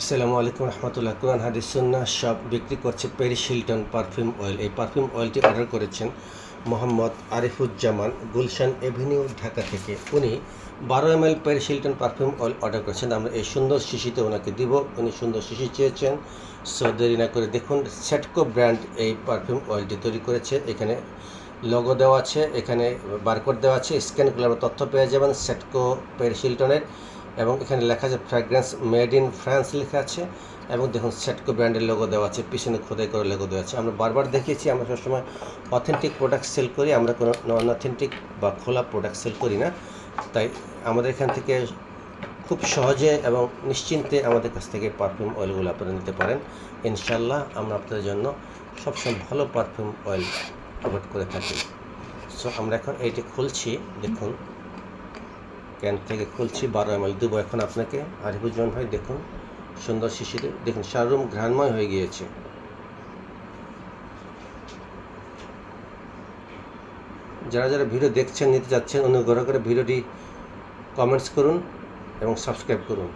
আসসালামু আলাইকুম রহমতুল্লাহ। কোরআন হাদিস সুন্নাহ সব বিক্রি করছে প্যারিস হিলটন পারফিউম অয়েল। এই পারফিউম অয়েলটি অর্ডার করেছেন মোহাম্মদ আরিফুজ্জামান, গুলশান এভিনিউ, ঢাকা থেকে। উনি 12 ml Paris Hilton perfume oil order করেছেন। আমরা এই সুন্দর শিশিতে ওনাকে দিব। উনি সুন্দর শিশি চেয়েছেন। সো দেরি না করে দেখুন, সেটকো ব্র্যান্ড এই পারফিউম অয়েলটি তৈরি করেছে। এখানে লোগো দেওয়া আছে, এখানে বারকোড দেওয়া আছে, স্ক্যান করলে আমরা তথ্য পেয়ে যাবেন সেটকো প্যারিস হিলটনের। এবং এখানে লেখা আছে ফ্র্যাগ্রেন্স মেড ইন ফ্রান্স লেখা আছে। এবং দেখুন সেটকো ব্র্যান্ডের লোগো দেওয়া আছে, পিছনে খোদাই করে লোগো দেওয়া আছে। আমরা বারবার দেখিয়েছি, আমরা সবসময় অথেন্টিক প্রোডাক্ট সেল করি, আমরা কোনো নন অথেন্টিক বা খোলা প্রোডাক্ট সেল করি না। তাই আমাদের এখান থেকে খুব সহজে এবং নিশ্চিন্তে আমাদের কাছ থেকে পারফিউম অয়েলগুলো আপনারা নিতে পারেন। ইনশাল্লাহ আমরা আপনাদের জন্য সবসময় ভালো পারফিউম অয়েল প্রোভাইড করে থাকি। সো আমরা এখন এইটি খুলছি, দেখুন ক্যান থেকে খুলছি, 12 ml দেবো এখন আপনাকে। আরিফুজ্জামান ভাই দেখুন সুন্দর শিশিরে, দেখুন সারা রুম ঘ্রাণময় হয়ে গিয়েছে। যারা যারা ভিডিও দেখছেন, নিতে যাচ্ছেন, অনুগ্রহ করে ভিডিওটি কমেন্টস করুন এবং সাবস্ক্রাইব করুন।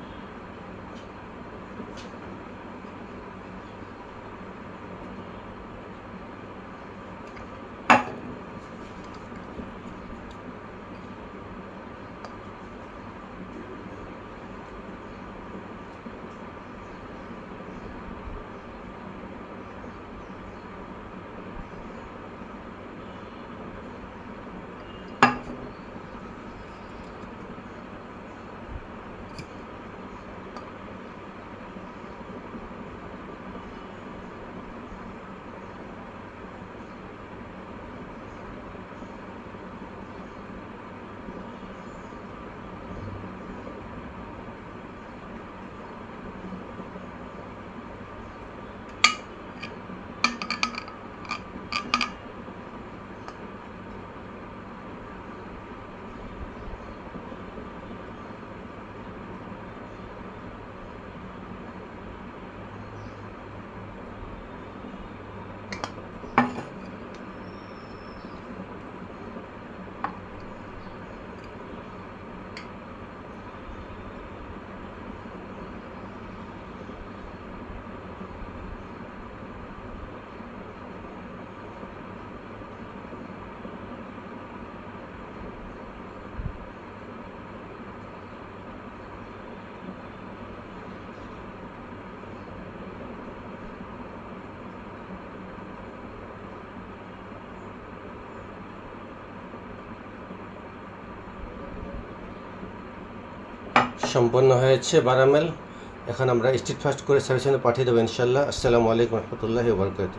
সম্পন্ন হয়েছে 12 ml। এখন আমরা স্ট্রিট ফাস্ট করে সার্ভিসে পাঠিয়ে দেবো ইনশাল্লাহ। আসসালামু আলাইকুম রহমতুল্লাহি ওয়া বারাকাতুহু।